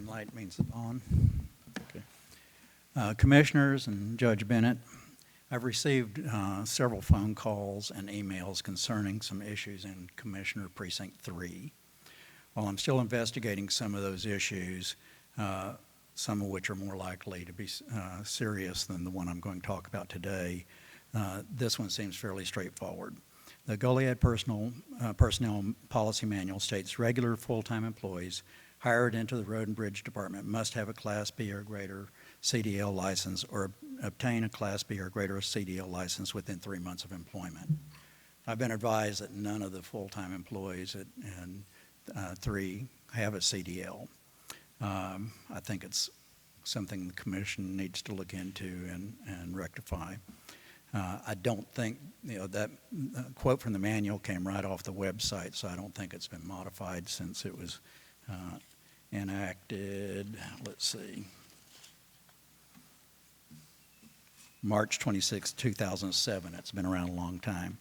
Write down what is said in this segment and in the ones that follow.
green light means it's on. Okay. Commissioners and Judge Bennett, I've received several phone calls and emails concerning some issues in Commissioner Precinct 3. While I'm still investigating some of those issues, some of which are more likely to be serious than the one I'm going to talk about today, this one seems fairly straightforward. The Goliad Personnel Policy Manual states regular full-time employees hired into the Road and Bridge Department must have a Class B or greater CDL license or obtain a Class B or greater CDL license within 3 months of employment. I've been advised that none of the full-time employees in 3 have a CDL. I think it's something the Commission needs to look into and rectify. I don't think, that quote from the manual came right off the website, so I don't think it's been modified since it was enacted, let's see, March 26, 2007. It's been around a long time.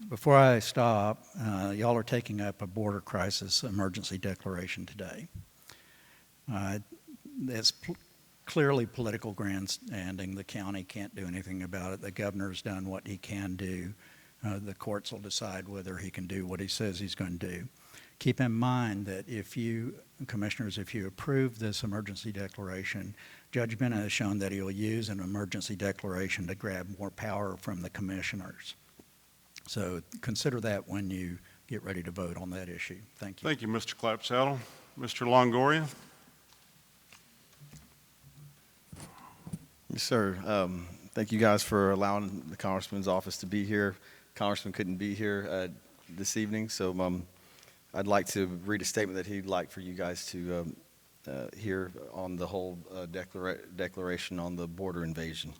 Before I stop, y'all are taking up a border crisis emergency declaration today. It's clearly political grandstanding. The county can't do anything about it. The governor's done what he can do. The courts will decide whether he can do what he says he's going to do. Keep in mind that if you, commissioners, if you approve this emergency declaration, Judge Bennett has shown that he'll use an emergency declaration to grab more power from the commissioners. So consider that when you get ready to vote on that issue. Thank you. Thank you, Mr. Clapsaddle. Mr. Longoria. Yes, sir. Thank you guys for allowing the Congressman's office to be here. Congressman couldn't be here this evening, so I'd like to read a statement that he'd like for you guys to hear on the whole declaration on the border invasion.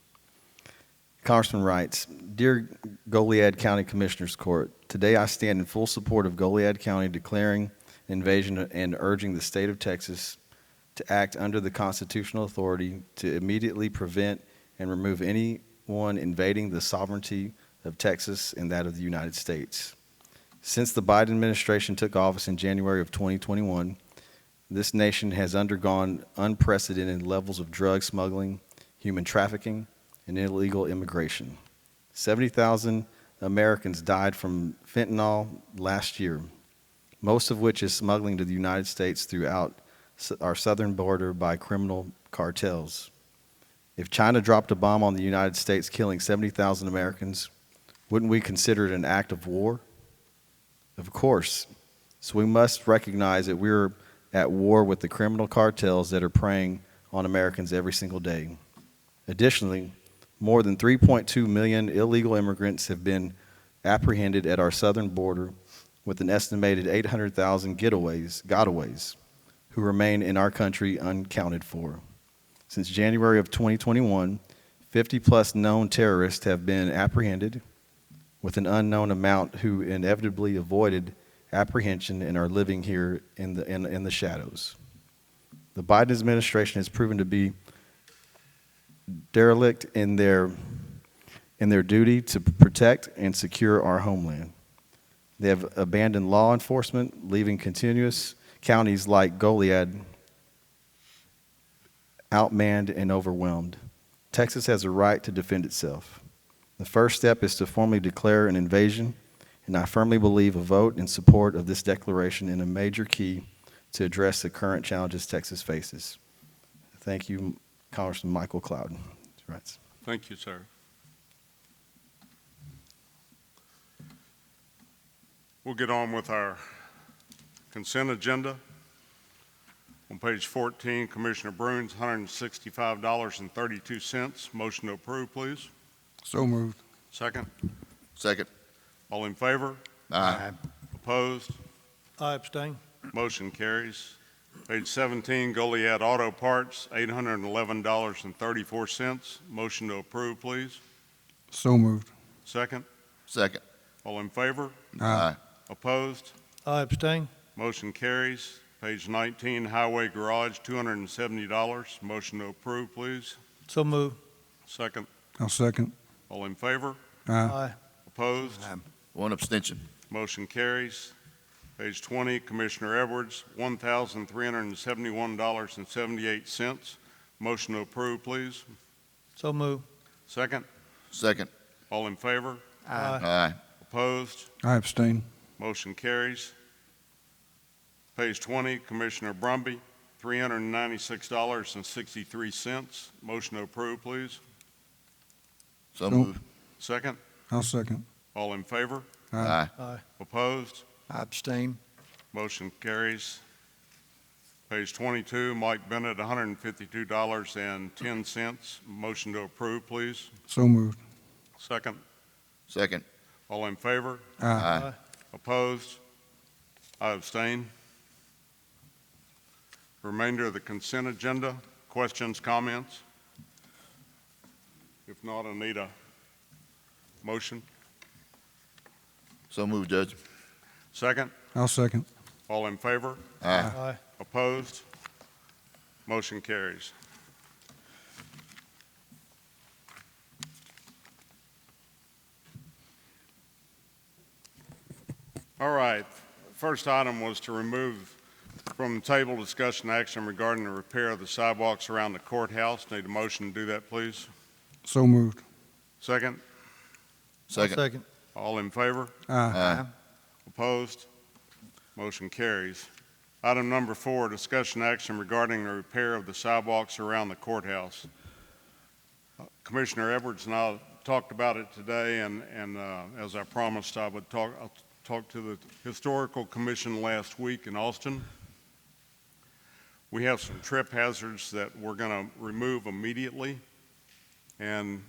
Congressman writes, Dear Goliad County Commissioners Court, today I stand in full support of Goliad County declaring invasion and urging the state of Texas to act under the constitutional authority to immediately prevent and remove anyone invading the sovereignty of Texas and that of the United States. Since the Biden administration took office in January of 2021, this nation has undergone unprecedented levels of drug smuggling, human trafficking, and illegal immigration. 70,000 Americans died from fentanyl last year, most of which is smuggling to the United States throughout our southern border by criminal cartels. If China dropped a bomb on the United States killing 70,000 Americans, wouldn't we consider it an act of war? Of course. So we must recognize that we're at war with the criminal cartels that are preying on Americans every single day. Additionally, more than 3.2 million illegal immigrants have been apprehended at our southern border, with an estimated 800,000 gotaways who remain in our country unaccounted for. Since January of 2021, 50-plus known terrorists have been apprehended, with an unknown amount who inevitably avoided apprehension and are living here in the shadows. The Biden administration has proven to be derelict in their duty to protect and secure our homeland. They have abandoned law enforcement, leaving continuous counties like Goliad outmanned and overwhelmed. Texas has a right to defend itself. The first step is to formally declare an invasion, and I firmly believe a vote in support of this declaration is a major key to address the current challenges Texas faces. Thank you, Congressman Michael Cloud. Right. Thank you, sir. We'll get on with our consent agenda. On page 14, Commissioner Bruins, $165.32. Motion to approve, please. So moved. Second. Second. All in favor? Aye. Opposed? I abstain. Motion carries. Page 17, Goliad Auto Parts, $811.34. Motion to approve, please. So moved. Second. Second. All in favor? Aye. Opposed? I abstain. Motion carries. Page 19, Highway Garage, $270. Motion to approve, please. So moved. Second. I'll second. All in favor? Aye. Opposed? One abstention. Motion carries. Page 20, Commissioner Edwards, $1,371.78. Motion to approve, please. So move. Second. Second. All in favor? Aye. Opposed? I abstain. Motion carries. Page 20, Commissioner Brumby, $396.63. Motion to approve, please. So So- moved. Second. I'll second. All in favor? Aye. Aye. Opposed? I abstain. Motion carries. Page 22, Mike Bennett, $152.10. Motion to approve, please. So moved. Second. Second. All in favor? Aye. Opposed? I abstain. Remainder of the consent agenda, questions, comments? If not, I need a motion. So moved, Judge. Second. I'll second. All in favor? Aye. Aye. Opposed? Motion carries. All right. First item was to remove from the table discussion action regarding the repair of the sidewalks around the courthouse. Need a motion to do that, please. So moved. Second. Second. Second. All in favor? Aye. Opposed? Motion carries. Item number 4, discussion action regarding the repair of the sidewalks around the courthouse. Commissioner Edwards and I talked about it today, and as I promised, I talked to the Historical Commission last week in Austin. We have some trip hazards that we're going to remove immediately, and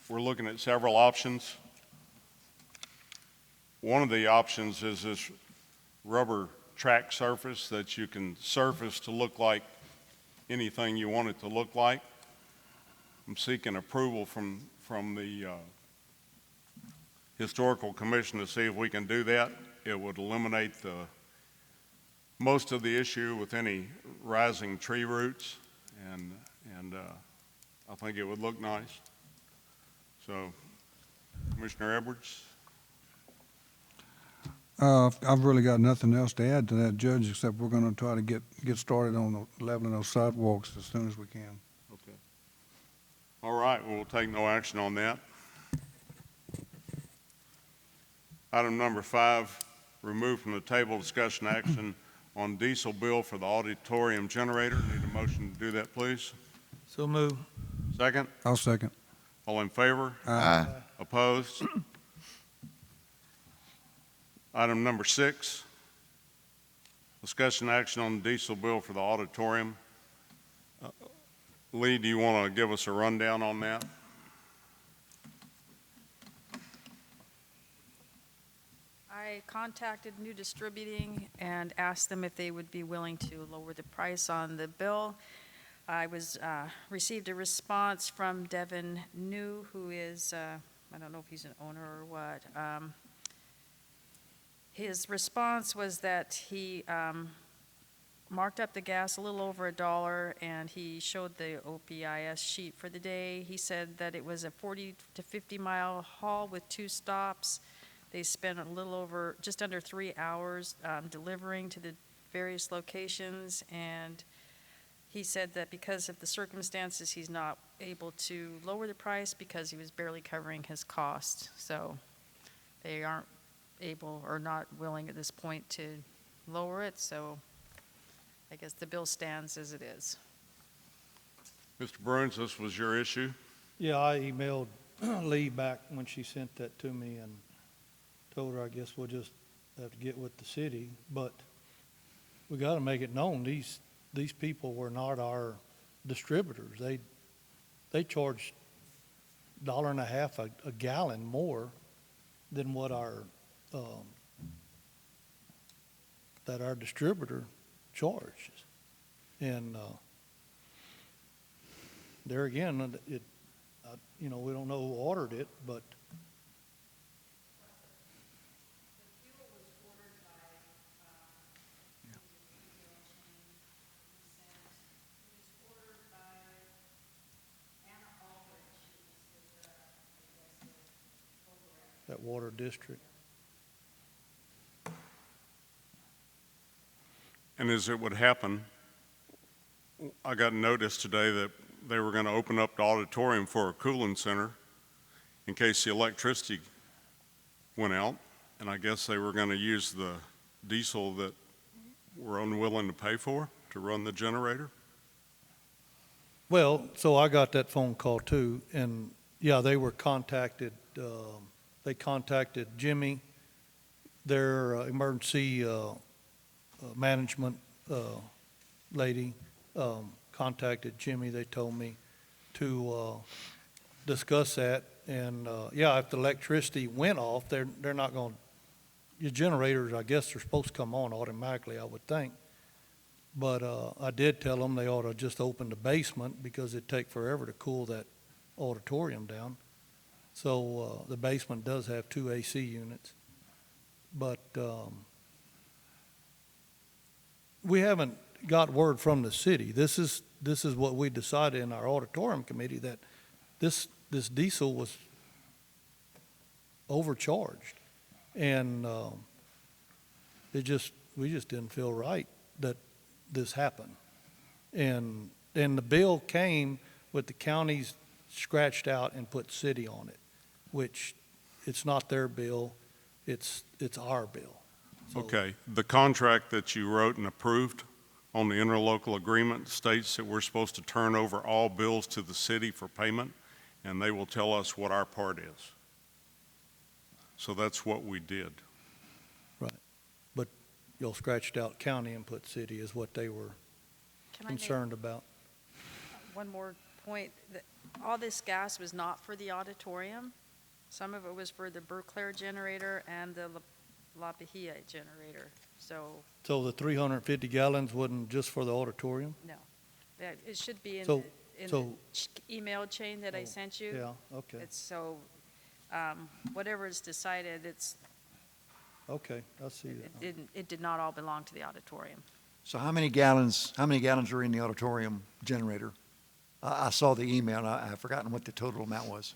we're looking at several options. One of the options is this rubber track surface that you can surface to look like anything you want it to look like. I'm seeking approval from the Historical Commission to see if we can do that. It would eliminate most of the issue with any rising tree roots, and I think it would look nice. So, Commissioner Edwards? I've really got nothing else to add to that, Judge, except we're going to try to get started on the leveling those sidewalks as soon as we can. Okay. All right, well, we'll take no action on that. Item number 5, remove from the table discussion action on diesel bill for the auditorium generator. Need a motion to do that, please. So move. Second. I'll second. All in favor? Aye. Opposed? Item number 6, discussion action on the diesel bill for the auditorium. Lee, do you want to give us a rundown on that? I contacted New Distributing and asked them if they would be willing to lower the price on the bill. I received a response from Devin New, who is, I don't know if he's an owner or what. His response was that he marked up the gas a little over $1, and he showed the OPIS sheet for the day. He said that it was a 40 to 50 mile haul with 2 stops. They spent a little over, just under 3 hours delivering to the various locations, and he said that because of the circumstances, he's not able to lower the price because he was barely covering his costs. So they aren't able or not willing at this point to lower it, so I guess the bill stands as it is. Mr. Bruins, this was your issue. Yeah, I emailed Lee back when she sent that to me and told her, I guess we'll just have to get with the city, but we got to make it known, these people were not our distributors. They charged $1.50 a gallon more than what our distributor charges. And there again, we don't know who ordered it, but that water district. And as it would happen, I got notice today that they were going to open up the auditorium for a cooling center in case the electricity went out. And I guess they were going to use the diesel that we're unwilling to pay for to run the generator. Well, so I got that phone call too, and yeah, they were contacted, they contacted Jimmy, their emergency management lady, contacted Jimmy, they told me, to discuss that. And yeah, if the electricity went off, they're not going, your generators, I guess, are supposed to come on automatically, I would think. But I did tell them they ought to just open the basement because it'd take forever to cool that auditorium down. So the basement does have 2 AC units. But we haven't got word from the city. This is what we decided in our auditorium committee, that this diesel was overcharged. And we just didn't feel right that this happened. And the bill came with the counties scratched out and put city on it, which it's not their bill, it's our bill. So- Okay, the contract that you wrote and approved on the interlocal agreement states that we're supposed to turn over all bills to the city for payment, and they will tell us what our part is. So that's what we did. Y'all scratched out county and put city is what they were Can I make concerned about. one more point? All this gas was not for the auditorium. Some of it was for the Berkeley generator and the La Bahia generator. So, So the 350 gallons wasn't just for the auditorium? no. It should be in So- the so- email chain that I Oh, sent you. Yeah, okay, It's so, whatever is decided, okay, I see that. it did not all belong to the auditorium. So how many gallons are in the auditorium generator? I saw the email, and I've forgotten what the total amount was.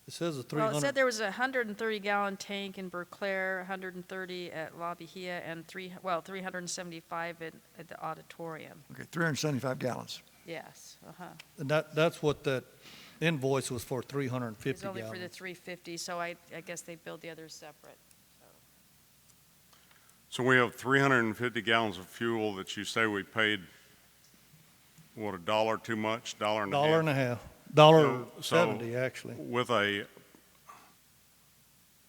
It says a Well, it 300, said there was a 130-gallon tank in Berkeley, 130 at La Bahia, and 375 at the auditorium. Okay, 375 gallons. Yes, and that's what that invoice was for, It's 350 only for the gallons. 350, so I guess they billed the others separate. So we have 350 gallons of fuel that you say we paid, what, $1 too much, $1.50? Dollar and a half, $1.70 So- actually.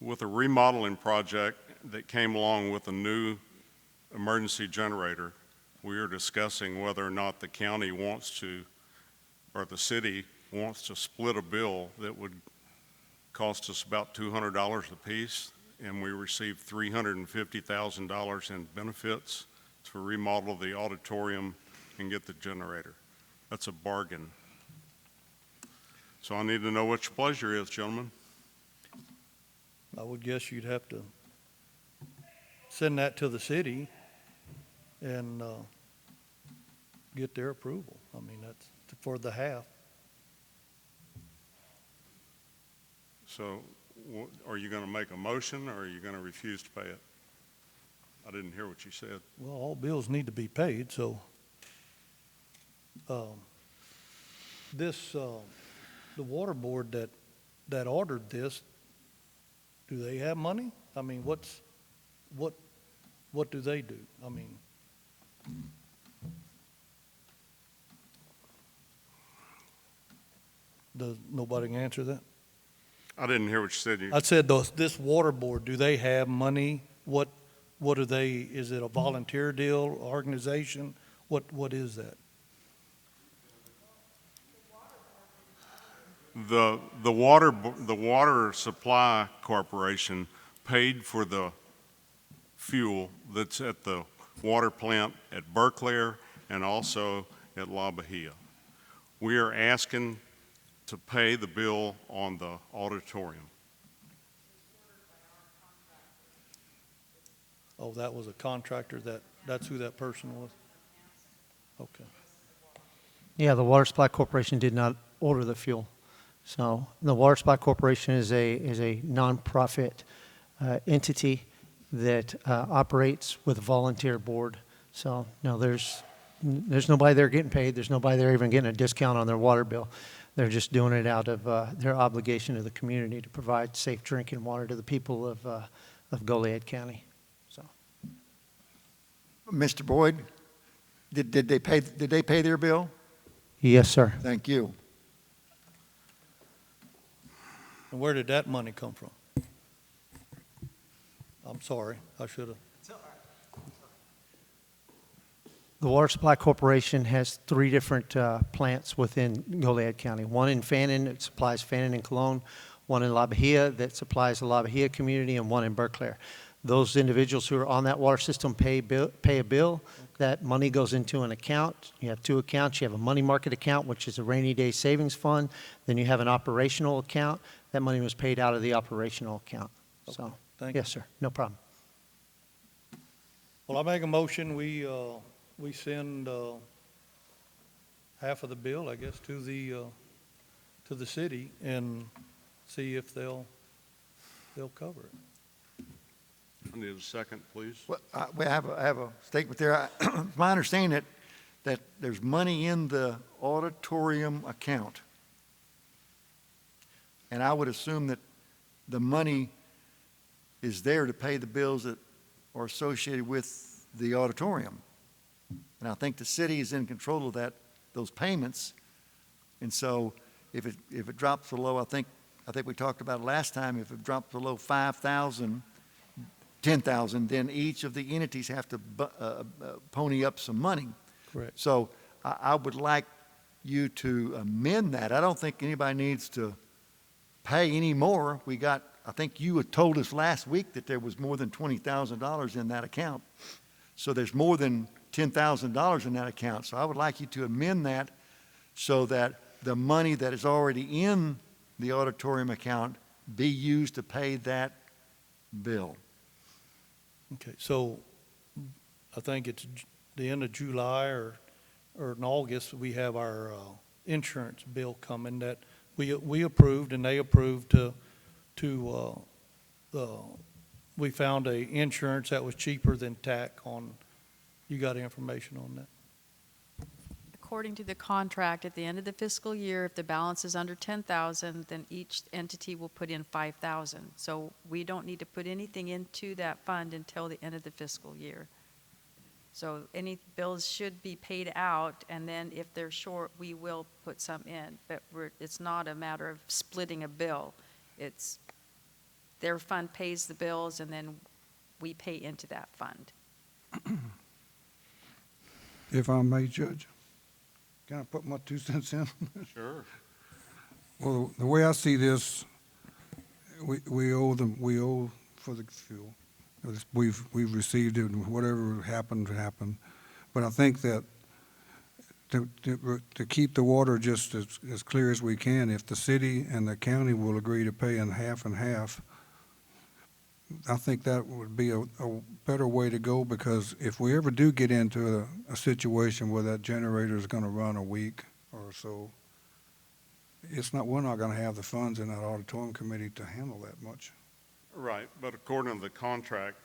With a remodeling project that came along with a new emergency generator, we are discussing whether or not the county wants to, or the city wants to split a bill that would cost us about $200 apiece, and we receive $350,000 in benefits to remodel the auditorium and get the generator. That's a bargain. So I need to know what your pleasure is, gentlemen. I would guess you'd have to send that to the city and get their approval. I mean, that's for the half. So are you going to make a motion, or are you going to refuse to pay it? I didn't hear what you said. Well, all bills need to be paid, so the water board that ordered this, do they have money? I mean, what do they do? I mean, does nobody can answer that? I didn't hear what you said. I said this water board, do they have money? What are they, is it a volunteer deal, organization? What is that? The water supply corporation paid for the fuel that's at the water plant at Berkeley and also at La Bahia. We are asking to pay the bill on the auditorium. Oh, that was a contractor, that's who that person was? Okay. Yeah, the Water Supply Corporation did not order the fuel. So the Water Supply Corporation is a nonprofit entity that operates with a volunteer board. So, no, there's nobody there getting paid. There's nobody there even getting a discount on their water bill. They're just doing it out of their obligation to the community to provide safe drinking water to the people of Goliad County. So, Mr. Boyd, did they pay their bill? yes, sir. Thank you. And where did that money come from? I'm sorry, I should have. The Water Supply Corporation has 3 different plants within Goliad County. One in Fannin that supplies Fannin and Cologne, one in La Bahia that supplies the La Bahia community, and one in Berkeley. Those individuals who are on that water system pay a bill. That money goes into an account. You have 2 accounts. You have a money market account, which is a rainy day savings fund. Then you have an operational account. That money was paid out of the operational account. So, Thank you. yes, sir. No problem. Well, I make a motion, we send half of the bill, I guess, to the city and see if they'll cover it. I need a second, please. Well, I have a statement there. It's my understanding that there's money in the auditorium account. And I would assume that the money is there to pay the bills that are associated with the auditorium. And I think the city is in control of those payments. And so if it drops below, I think we talked about it last time, if it drops below 5,000, 10,000, then each of the entities have to pony up some money. Correct. So I would like you to amend that. I don't think anybody needs to pay any more. I think you had told us last week that there was more than $20,000 in that account. So there's more than $10,000 in that account. So I would like you to amend that so that the money that is already in the auditorium account be used to pay that bill. Okay, so I think it's the end of July or in August, we have our insurance bill coming that we approved and they approved we found a insurance that was cheaper than TAC on, you got information on that? According to the contract, at the end of the fiscal year, if the balance is under 10,000, then each entity will put in 5,000. So we don't need to put anything into that fund until the end of the fiscal year. So any bills should be paid out, and then if they're short, we will put some in. But it's not a matter of splitting a bill. It's their fund pays the bills, and then we pay into that fund. If I may, Judge, can I put my 2 cents in? Sure. Well, the way I see this, we owe for the fuel. We've received it, and whatever happened. But I think that to keep the water just as clear as we can, if the city and the county will agree to pay in half and half, I think that would be a better way to go, because if we ever do get into a situation where that generator is going to run a week or so, we're not going to have the funds in that auditorium committee to handle that much. Right, but according to the contract,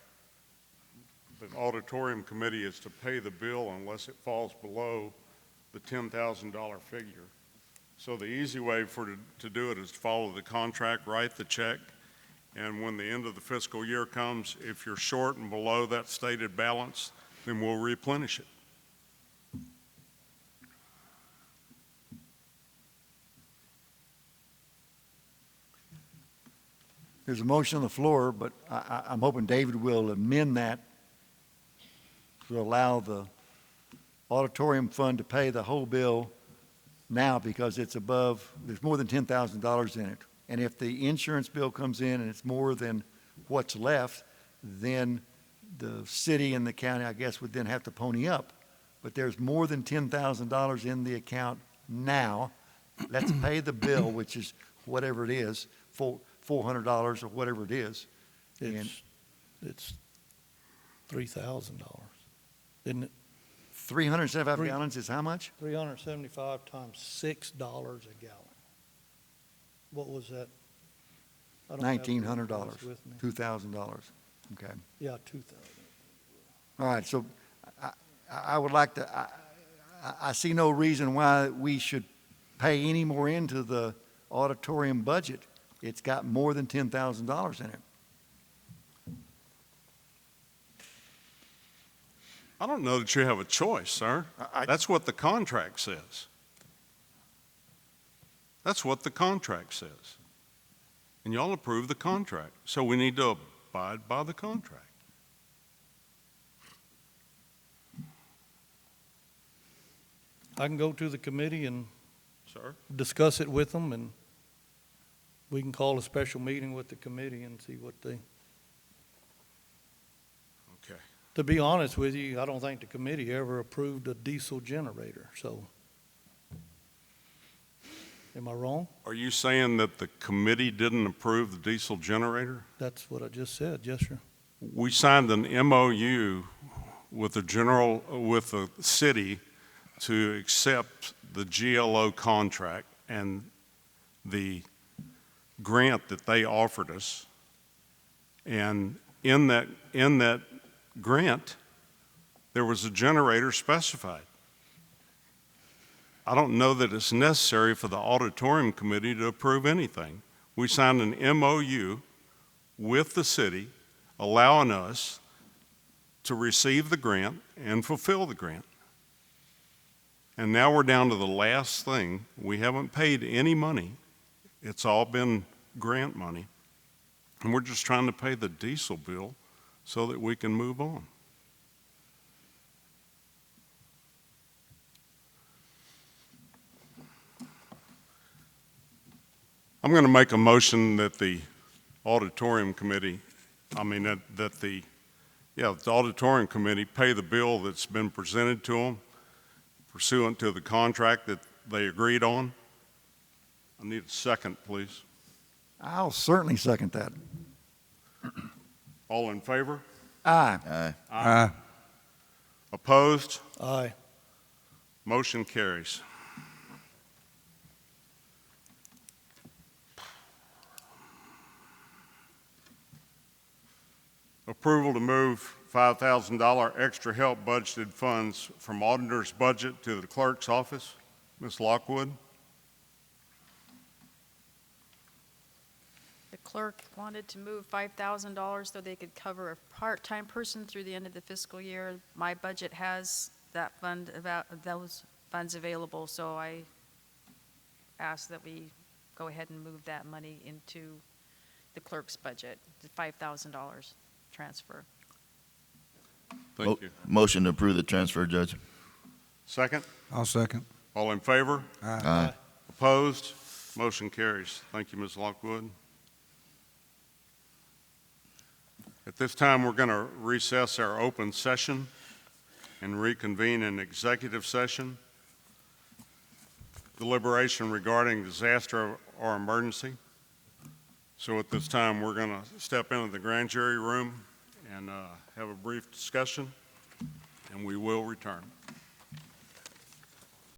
the auditorium committee is to pay the bill unless it falls below the $10,000 figure. So the easy way to do it is to follow the contract, write the check, and when the end of the fiscal year comes, if you're short and below that stated balance, then we'll replenish it. There's a motion on the floor, but I'm hoping David will amend that to allow the auditorium fund to pay the whole bill now, because it's above, there's more than $10,000 in it. And if the insurance bill comes in and it's more than what's left, then the city and the county, I guess, would then have to pony up. But there's more than $10,000 in the account now. Let's pay the bill, which is whatever it is, $400 or whatever it is. It's $3,000, isn't it? 375 gallons is how much? 375 times $6 a gallon. What was that? I don't have the $1,900, price with me. $2,000. Okay. Yeah, 2,000. All right, so I would like to, I see no reason why we should pay any more into the auditorium budget. It's got more than $10,000 in it. I don't know that you have a choice, sir. That's what the contract says. That's what the contract says. And y'all approve the contract, so we need to abide by the contract. I can go to the committee and Sir? discuss it with them, and we can call a special meeting with the committee and see what they, Okay. to be honest with you, I don't think the committee ever approved a diesel generator, so. Am I wrong? Are you saying that the committee didn't approve the diesel generator? That's what I just said, yes, sir. We signed an MOU with the city to accept the GLO contract and the grant that they offered us. And in that grant, there was a generator specified. I don't know that it's necessary for the auditorium committee to approve anything. We signed an MOU with the city allowing us to receive the grant and fulfill the grant. And now we're down to the last thing. We haven't paid any money. It's all been grant money. And we're just trying to pay the diesel bill so that we can move on. I'm going to make a motion that the auditorium committee, that the auditorium committee pay the bill that's been presented to them pursuant to the contract that they agreed on. I need a second, please. I'll certainly second that. All in favor? Aye. Aye. Aye. Opposed? Aye. Motion carries. Approval to move $5,000 extra help budgeted funds from auditor's budget to the clerk's office. Ms. Lockwood? The clerk wanted to move $5,000 so they could cover a part-time person through the end of the fiscal year. My budget has that fund, those funds available, so I ask that we go ahead and move that money into the clerk's budget, the $5,000 transfer. Thank you. Motion to approve the transfer, Judge. Second? I'll second. All in favor? Aye. Opposed? Motion carries. Thank you, Ms. Lockwood. At this time, we're going to recess our open session and reconvene in executive session. Deliberation regarding disaster or emergency. So at this time, we're going to step into the grand jury room and have a brief discussion, and we will return.